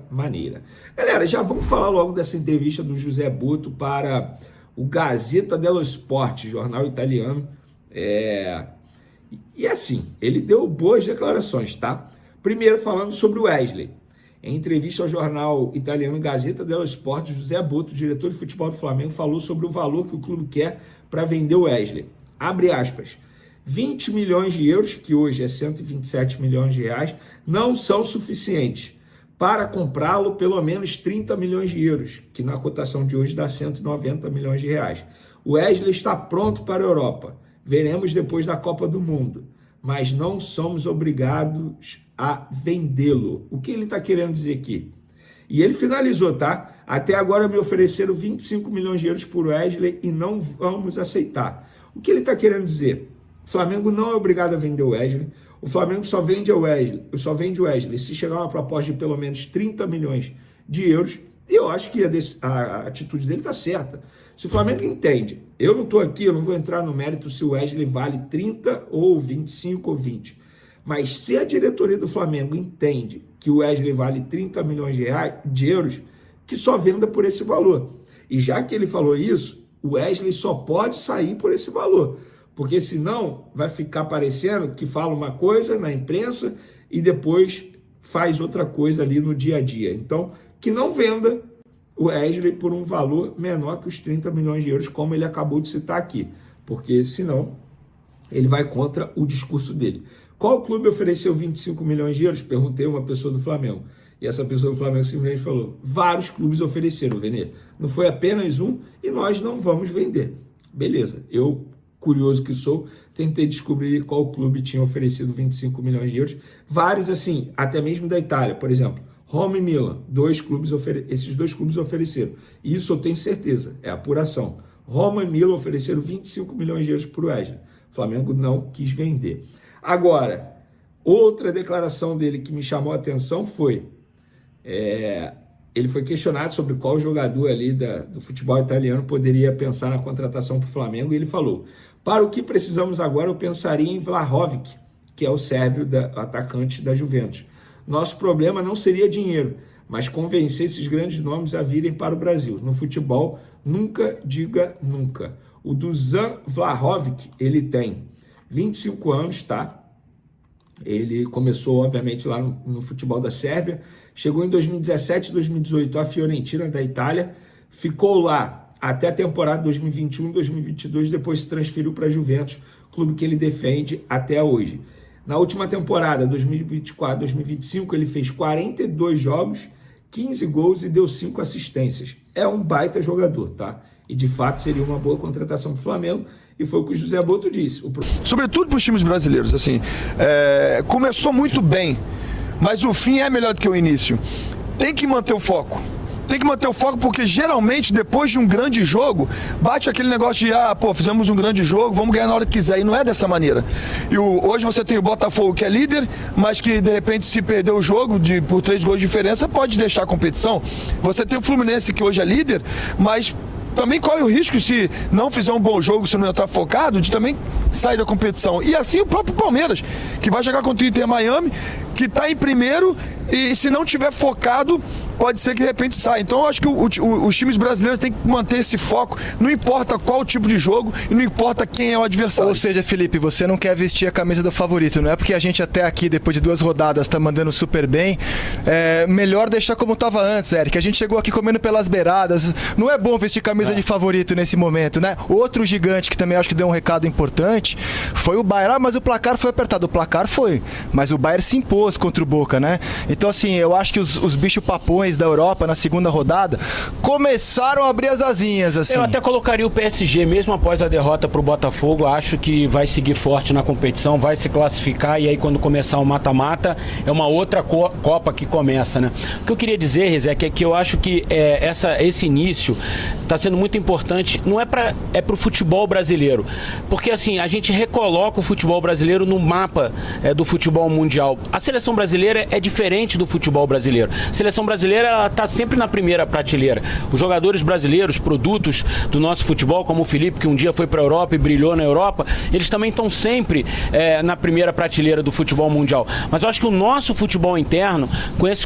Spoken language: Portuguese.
maneira. Galera, já vamos falar logo dessa entrevista do José Botto para o Gazzetta dello Sport, jornal italiano. E assim, ele deu boas declarações, tá? Primeiro falando sobre o Wesley. Em entrevista ao jornal italiano Gazzetta dello Sport, José Botto, diretor de futebol do Flamengo, falou sobre o valor que o clube quer para vender o Wesley. Abre aspas. 20 milhões de euros, que hoje é 127 milhões de reais, não são suficientes. Para comprá-lo, pelo menos 30 milhões de euros, que na cotação de hoje dá 190 milhões de reais. O Wesley está pronto para a Europa. Veremos depois da Copa do Mundo. Mas não somos obrigados a vendê-lo. O que ele está querendo dizer aqui? E ele finalizou, tá? Até agora me ofereceram 25 milhões de euros por Wesley e não vamos aceitar. O que ele está querendo dizer? O Flamengo não é obrigado a vender o Wesley. O Flamengo só vende o Wesley se chegar uma proposta de pelo menos 30 milhões de euros. E eu acho que a atitude dele está certa. Se o Flamengo entende, eu não estou aqui, eu não vou entrar no mérito se o Wesley vale 30 ou 25 ou 20. Mas se a diretoria do Flamengo entende que o Wesley vale 30 milhões de euros, que só venda por esse valor. E já que ele falou isso, o Wesley só pode sair por esse valor. Porque senão vai ficar parecendo que fala uma coisa na imprensa e depois faz outra coisa ali no dia a dia. Então, que não venda o Wesley por um valor menor que os 30 milhões de euros, como ele acabou de citar aqui. Porque senão ele vai contra o discurso dele. Qual clube ofereceu 25 milhões de euros? Perguntei a uma pessoa do Flamengo. E essa pessoa do Flamengo simplesmente falou, vários clubes ofereceram, Venê. Não foi apenas um e nós não vamos vender. Beleza, eu, curioso que sou, tentei descobrir qual clube tinha oferecido 25 milhões de euros. Vários, assim, até mesmo da Itália, por exemplo, Roma e Milan, esses dois clubes ofereceram. E isso eu tenho certeza, é apuração. Roma e Milan ofereceram 25 milhões de euros por Wesley. O Flamengo não quis vender. Agora, outra declaração dele que me chamou a atenção foi... ele foi questionado sobre qual jogador ali do futebol italiano poderia pensar na contratação para o Flamengo, e ele falou, para o que precisamos agora, eu pensaria em Vlahovic, que é o sérvio atacante da Juventus. Nosso problema não seria dinheiro, mas convencer esses grandes nomes a virem para o Brasil. No futebol, nunca diga nunca. O Dusan Vlahovic, ele tem 25 anos, tá? Ele começou, obviamente, lá no futebol da Sérvia, chegou em 2017 e 2018 à Fiorentina, da Itália, ficou lá até a temporada 2021-2022, depois se transferiu para a Juventus, clube que ele defende até hoje. Na última temporada, 2024-2025, ele fez 42 jogos, 15 gols e deu 5 assistências. É um baita jogador, tá? E de fato seria uma boa contratação para o Flamengo, e foi o que o José Botto disse. Sobretudo para os times brasileiros, assim, começou muito bem, mas o fim é melhor do que o início. Tem que manter o foco. Tem que manter o foco porque geralmente depois de um grande jogo bate aquele negócio de fizemos um grande jogo, vamos ganhar na hora que quiser, e não é dessa maneira. E hoje você tem o Botafogo que é líder, mas que de repente se perder o jogo por 3 gols de diferença pode deixar a competição. Você tem o Fluminense que hoje é líder, mas também corre o risco, se não fizer um bom jogo, se não entrar focado, de também sair da competição. E assim o próprio Palmeiras, que vai jogar contra o Inter Miami, que está em primeiro, e se não tiver focado, pode ser que de repente saia. Então eu acho que os times brasileiros têm que manter esse foco, não importa qual tipo de jogo e não importa quem é o adversário. Ou seja, Felipe, você não quer vestir a camisa do favorito, não é porque a gente até aqui, depois de 2 rodadas, está mandando super bem, melhor deixar como estava antes, Eric. A gente chegou aqui comendo pelas beiradas, não é bom vestir camisa de favorito nesse momento, né? Outro gigante que também acho que deu um recado importante foi o Bayern, mas o placar foi apertado. O placar foi, mas o Bayern se impôs contra o Boca, né? Então assim, eu acho que os bicho papões da Europa na segunda rodada começaram a abrir as asinhas, assim. Eu até colocaria o PSG, mesmo após a derrota para o Botafogo, acho que vai seguir forte na competição, vai se classificar, e aí quando começar o mata-mata, é uma outra Copa que começa, né? O que eu queria dizer, Rezé, é que eu acho que esse início está sendo muito importante, não é para o futebol brasileiro, porque assim, a gente recoloca o futebol brasileiro no mapa do futebol mundial. A seleção brasileira é diferente do futebol brasileiro. A seleção brasileira, ela está sempre na primeira prateleira. Os jogadores brasileiros, produtos do nosso futebol, como o Felipe, que um dia foi para a Europa e brilhou na Europa, eles também estão sempre na primeira prateleira do futebol mundial. Mas eu acho que o nosso futebol interno, com esse